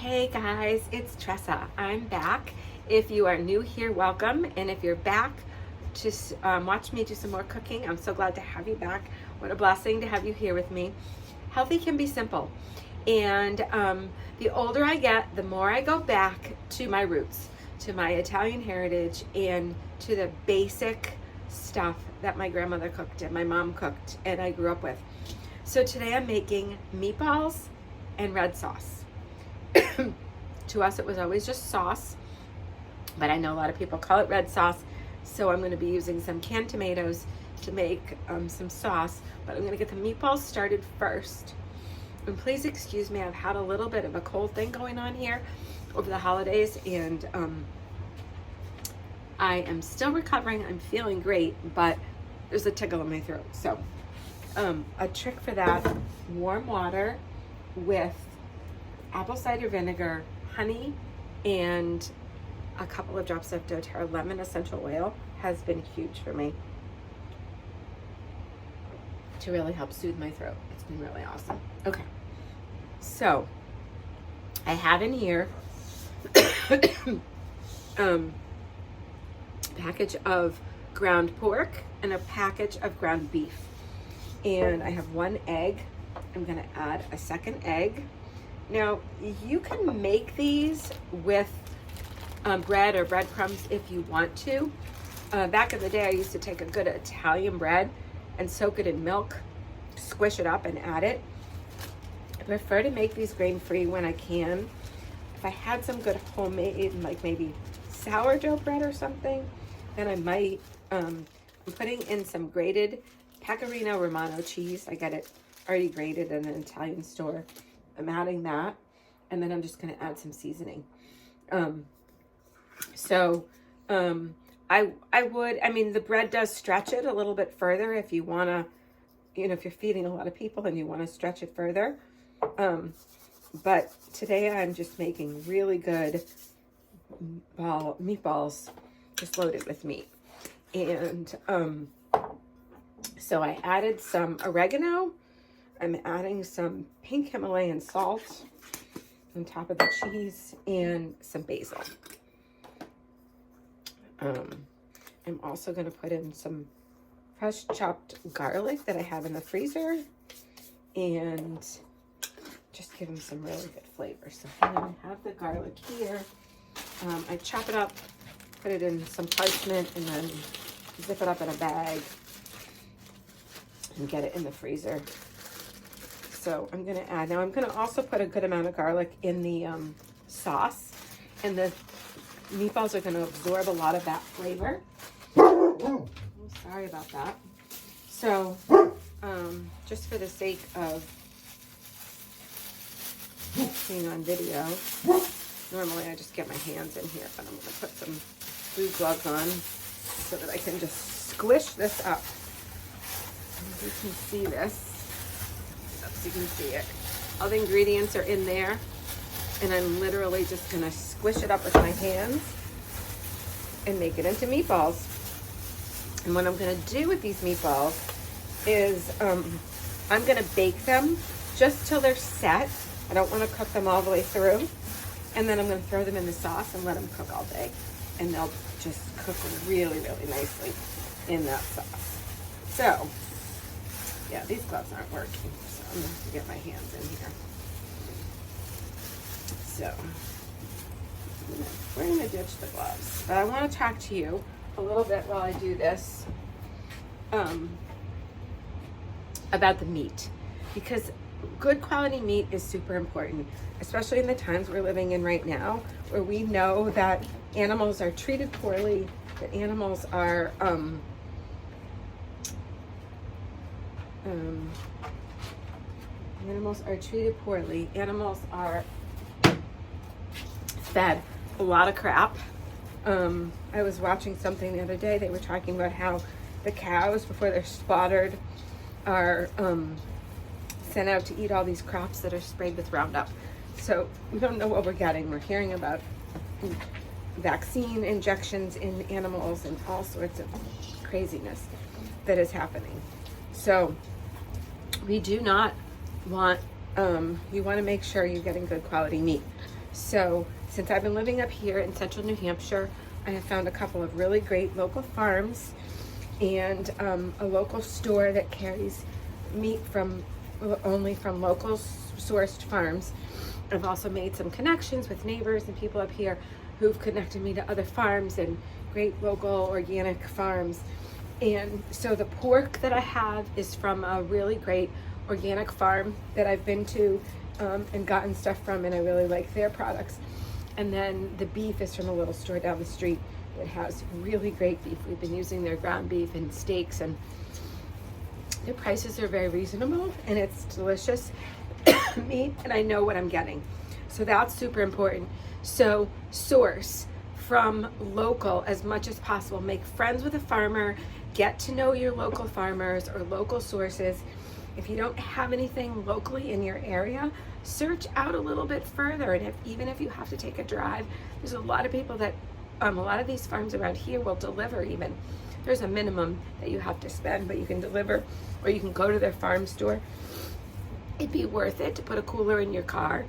Hey guys, it's Tresa. I'm back. If you are new here, welcome. And if you're back to watch me do some more cooking, I'm so glad to have you back. What a blessing to have you here with me. Healthy can be simple. And the older I get, the more I go back to my roots, to my Italian heritage, and to the basic stuff that my grandmother cooked and my mom cooked and I grew up with. So today I'm making meatballs and red sauce. To us it was always just sauce, but I know a lot of people call it red sauce, so I'm going to be using some canned tomatoes to make some sauce, but I'm going to get the meatballs started first. And please excuse me, I've had a little bit of a cold thing going on here over the holidays, and I am still recovering. I'm feeling great, but there's a tickle in my throat. So a trick for that: warm water with apple cider vinegar, honey, and a couple of drops of dōTERRA lemon essential oil has been huge for me to really help soothe my throat. It's been really awesome. Okay, so I have in here package of ground pork and a package of ground beef, and I have one egg. I'm going to add a second egg. Now, you can make these with bread or breadcrumbs if you want to. Back in the day, I used to take a good Italian bread and soak it in milk, squish it up and add it. I prefer to make these grain-free when I can. If I had some good homemade, like maybe sourdough bread or something, then I might. I'm putting in some grated Pecorino Romano cheese. I got it already grated in an Italian store. I'm adding that, and then I'm just going to add some seasoning. I mean, the bread does stretch it a little bit further if you want to, if you're feeding a lot of people and you want to stretch it further. But today I'm just making really good meatballs just loaded with meat. And so I added some oregano. I'm adding some pink Himalayan salt on top of the cheese and some basil. I'm also going to put in some fresh chopped garlic that I have in the freezer and just give them some really good flavor. So I'm going to have the garlic here. I chop it up, put it in some parchment, and then zip it up in a bag and get it in the freezer. So I'm going to add, now I'm going to also put a good amount of garlic in the sauce, and the meatballs are going to absorb a lot of that flavor. Oh, sorry about that. So just for the sake of being on video, normally I just get my hands in here, but I'm going to put some food gloves on so that I can just squish this up. And you can see this. So you can see it. All the ingredients are in there, and I'm literally just going to squish it up with my hands and make it into meatballs. And what I'm going to do with these meatballs is I'm going to bake them just till they're set. I don't want to cook them all the way through. And then I'm going to throw them in the sauce and let them cook all day. And they'll just cook really, really nicely in that sauce. So, yeah, these gloves aren't working. I'm going to have to get my hands in here. So, we're going to ditch the gloves. But I want to talk to you a little bit while I do this about the meat. Because good quality meat is super important, especially in the times we're living in right now, where we know that animals are treated poorly, that animals are treated poorly. Animals are fed a lot of crap. I was watching something the other day. They were talking about how the cows, before they're slaughtered, are sent out to eat all these crops that are sprayed with Roundup. So we don't know what we're getting. We're hearing about vaccine injections in animals and all sorts of craziness that is happening. So we do not want, you want to make sure you're getting good quality meat. So since I've been living up here in central New Hampshire, I have found a couple of really great local farms and a local store that carries meat only from local sourced farms. I've also made some connections with neighbors and people up here who've connected me to other farms and great local organic farms. And so the pork that I have is from a really great organic farm that I've been to and gotten stuff from, and I really like their products. And then the beef is from a little store down the street that has really great beef. We've been using their ground beef and steaks, and their prices are very reasonable, and it's delicious meat, and I know what I'm getting. So that's super important. So source from local as much as possible. Make friends with a farmer, get to know your local farmers or local sources. If you don't have anything locally in your area, search out a little bit further. And even if you have to take a drive, there's a lot of people that, a lot of these farms around here will deliver even. There's a minimum that you have to spend, but you can deliver, or you can go to their farm store. It'd be worth it to put a cooler in your car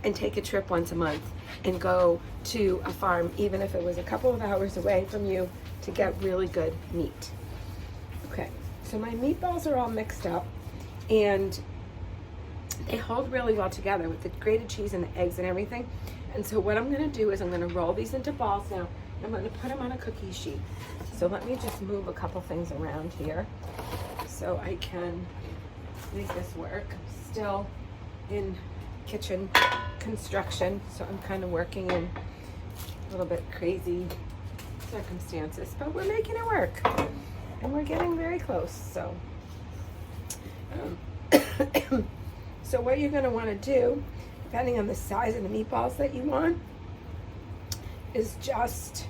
and take a trip once a month and go to a farm, even if it was a couple of hours away from you, to get really good meat. Okay, so my meatballs are all mixed up, and they hold really well together with the grated cheese and the eggs and everything. And so what I'm gonna do is I'm gonna roll these into balls now. I'm gonna put them on a cookie sheet. So let me just move a couple things around here so I can make this work. I'm still in kitchen construction, so I'm kind of working in a little bit crazy circumstances, but we're making it work and we're getting very close. So so what you're going to want to do, depending on the size of the meatballs that you want, is just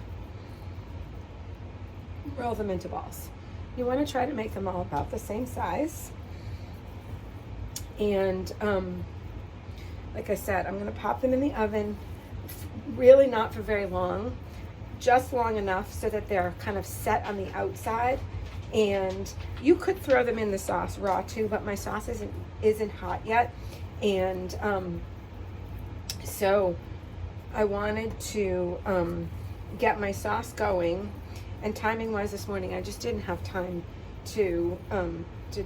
roll them into balls. You want to try to make them all about the same size. And like I said, I'm going to pop them in the oven, really not for very long, just long enough so that they're kind of set on the outside. And you could throw them in the sauce raw too, but my sauce isn't hot yet. And so I wanted to get my sauce going, and timing wise this morning, I just didn't have time to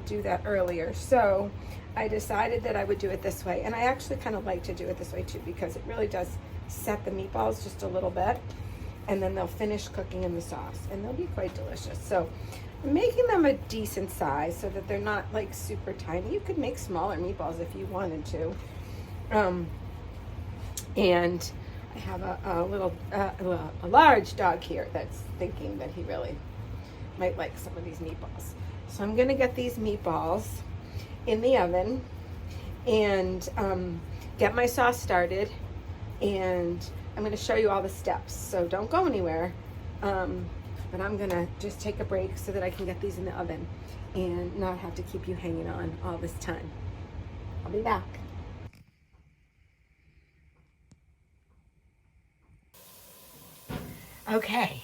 do that earlier. So I decided that I would do it this way. And I actually kind of like to do it this way too, because it really does set the meatballs just a little bit, and then they'll finish cooking in the sauce and they'll be quite delicious. So I'm making them a decent size so that they're not like super tiny. You could make smaller meatballs if you wanted to. And I have a large dog here that's thinking that he really might like some of these meatballs. So I'm gonna get these meatballs in the oven and get my sauce started, and I'm gonna show you all the steps, so don't go anywhere. But I'm gonna just take a break so that I can get these in the oven and not have to keep you hanging on all this time. I'll be back. Okay,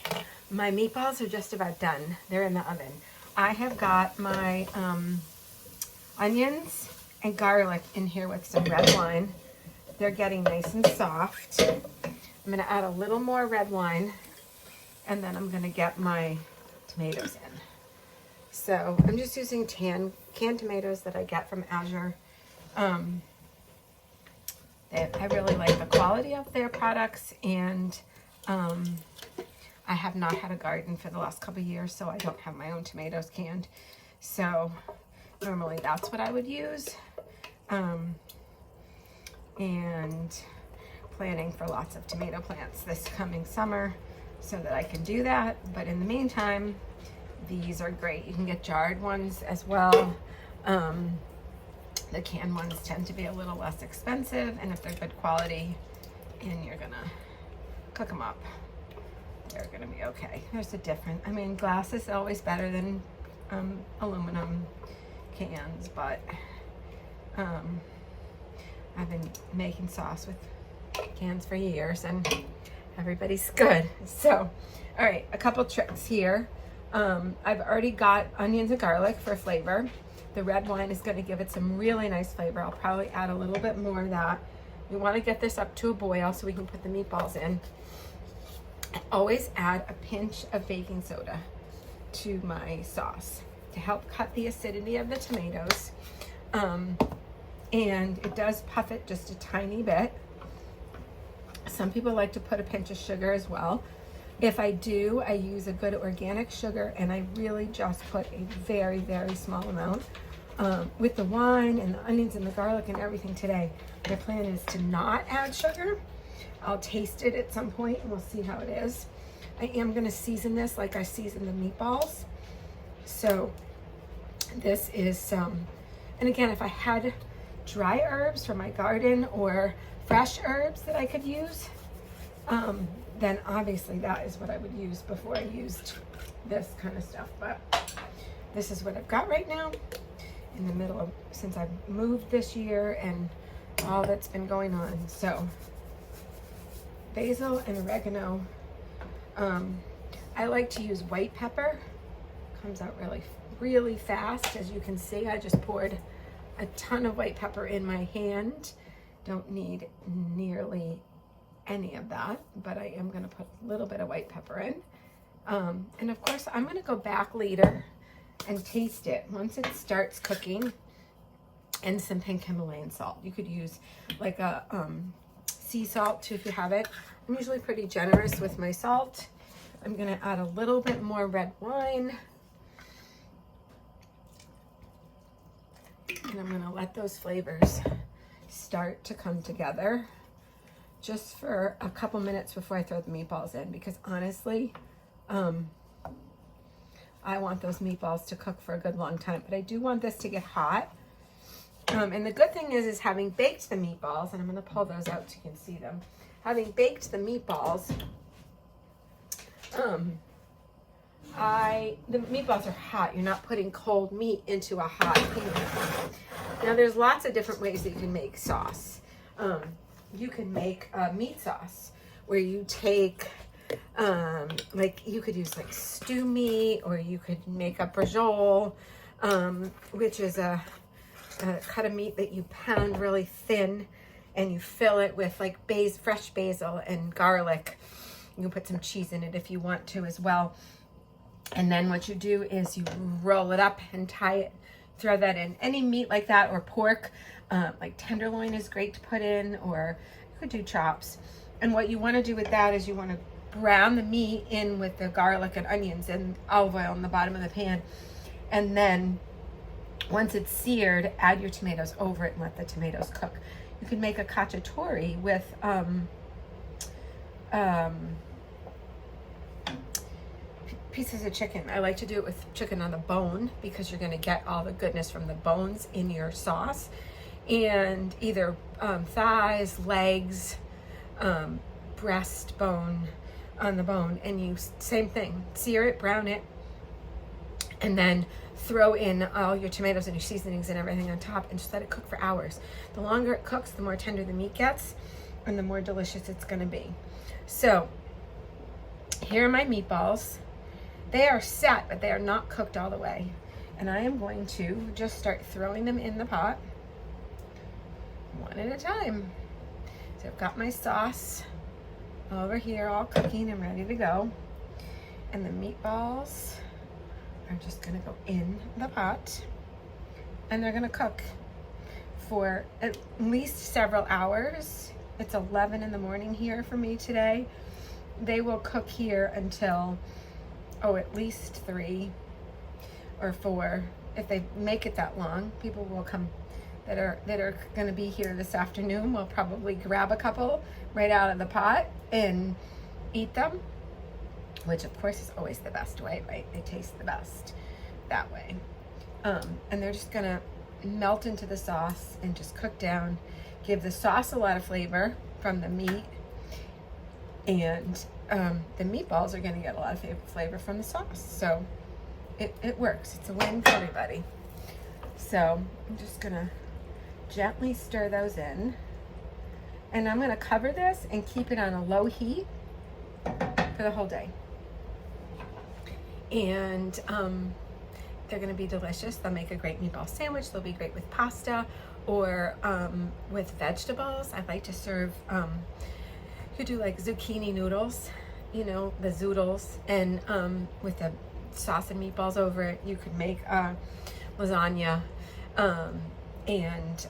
my meatballs are just about done. They're in the oven. I have got my onions and garlic in here with some red wine. They're getting nice and soft. I'm gonna add a little more red wine, and then I'm gonna get my tomatoes in. So I'm just using canned tomatoes that I get from Azure. I really like the quality of their products, and I have not had a garden for the last couple of years, so I don't have my own tomatoes canned. So normally that's what I would use. And planning for lots of tomato plants this coming summer so that I can do that. But in the meantime, these are great. You can get jarred ones as well. The canned ones tend to be a little less expensive, and if they're good quality and you're gonna cook them up, they're gonna be okay. There's a difference. I mean, glass is always better than aluminum cans, but I've been making sauce with cans for years and everybody's good. So, all right, a couple tricks here. I've already got onions and garlic for flavor. The red wine is going to give it some really nice flavor. I'll probably add a little bit more of that We want to get this up to a boil so we can put the meatballs in. I always add a pinch of baking soda to my sauce to help cut the acidity of the tomatoes. And it does puff it just a tiny bit. Some people like to put a pinch of sugar as well. If I do, I use a good organic sugar, and I really just put a very, very small amount. With the wine and the onions and the garlic and everything today, my plan is to not add sugar. I'll taste it at some point and we'll see how it is. I am gonna season this like I season the meatballs. So this is and again, if I had dry herbs from my garden or fresh herbs that I could use, then obviously that is what I would use before I used this kind of stuff. But this is what I've got right now in the middle of, since I've moved this year and all that's been going on. So basil and oregano. I like to use white pepper. Comes out really, really fast. As you can see, I just poured a ton of white pepper in my hand. Don't need nearly any of that, but I am gonna put a little bit of white pepper in. And of course, I'm gonna go back later and taste it once it starts cooking, and some pink Himalayan salt. You could use like a sea salt too if you have it. I'm usually pretty generous with my salt. I'm gonna add a little bit more red wine. And I'm gonna let those flavors start to come together just for a couple minutes before I throw the meatballs in, because honestly, I want those meatballs to cook for a good long time, but I do want this to get hot. And the good thing is having baked the meatballs, and I'm gonna pull those out so you can see them. Having baked the meatballs, the meatballs are hot. You're not putting cold meat into a hot pan. Now there's lots of different ways that you can make sauce. You can make a meat sauce where you take, like you could use like stew meat, or you could make a brajol, which is a cut of meat that you pound really thin and you fill it with like fresh basil and garlic. You can put some cheese in it if you want to as well. And then what you do is you roll it up and tie it, throw that in. Any meat like that, or pork, like tenderloin is great to put in, or you could do chops. And what you want to do with that is you want to brown the meat in with the garlic and onions and olive oil in the bottom of the pan. And then once it's seared, add your tomatoes over it and let the tomatoes cook. You can make a cacciatore with pieces of chicken. I like to do it with chicken on the bone because you're going to get all the goodness from the bones in your sauce. And either thighs, legs, breast bone on the bone, and you same thing, sear it, brown it, and then throw in all your tomatoes and your seasonings and everything on top, and just let it cook for hours. The longer it cooks, the more tender the meat gets and the more delicious it's going to be. So here are my meatballs. They are set, but they are not cooked all the way. And I am going to just start throwing them in the pot one at a time. So I've got my sauce over here all cooking and ready to go. And the meatballs are just gonna go in the pot, and they're gonna cook for at least several hours. It's 11 in the morning here for me today. They will cook here until, at least 3 or 4. If they make it that long, people will come that are gonna be here this afternoon will probably grab a couple right out of the pot and eat them, which of course is always the best way, right? They taste the best that way. And they're just gonna melt into the sauce and just cook down, give the sauce a lot of flavor from the meat, and the meatballs are gonna get a lot of flavor from the sauce. So it works. It's a win for everybody. So I'm just gonna gently stir those in, and I'm gonna cover this and keep it on a low heat for the whole day. And They're going to be delicious. They'll make a great meatball sandwich. They'll be great with pasta or with vegetables. I like to serve, you do like zucchini noodles, you know, the zoodles, and with the sauce and meatballs over it. You could make lasagna and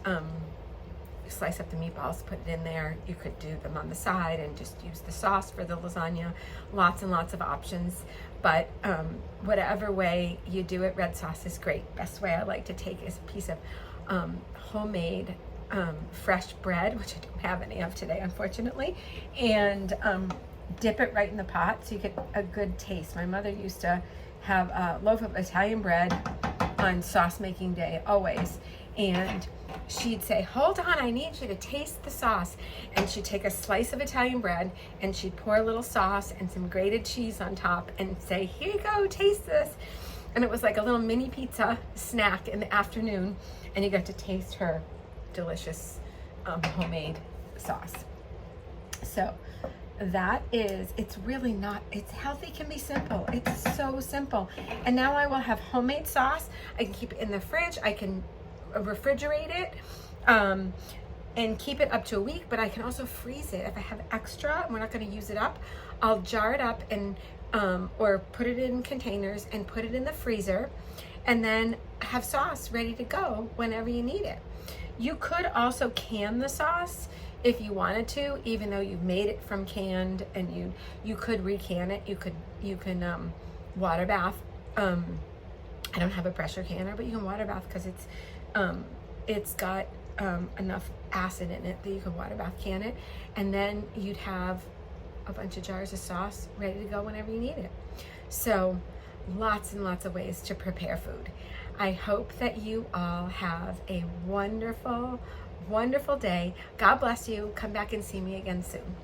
slice up the meatballs, put it in there. You could do them on the side and just use the sauce for the lasagna. Lots and lots of options. But whatever way you do it, red sauce is great. Best way I like to take is a piece of homemade fresh bread, which I don't have any of today, unfortunately, and dip it right in the pot so you get a good taste. My mother used to have a loaf of Italian bread on sauce making day, always, and she'd say, hold on, I need you to taste the sauce. And she'd take a slice of Italian bread and she'd pour a little sauce and some grated cheese on top and say, here you go, taste this. And it was like a little mini pizza snack in the afternoon, and you got to taste her delicious homemade sauce. So that is, it's really not, it's healthy, can be simple. It's so simple. And now I will have homemade sauce. I can keep it in the fridge. I can refrigerate it and keep it up to a week, but I can also freeze it. If I have extra and we're not going to use it up, I'll jar it up and or put it in containers and put it in the freezer, and then have sauce ready to go whenever you need it. You could also can the sauce if you wanted to, even though you've made it from canned, and you could recan it. You can water bath. I don't have a pressure canner, but you can water bath because it's got enough acid in it that you can water bath can it, and then you'd have a bunch of jars of sauce ready to go whenever you need it. So lots and lots of ways to prepare food. I hope that you all have a wonderful, wonderful day. God bless you. Come back and see me again soon.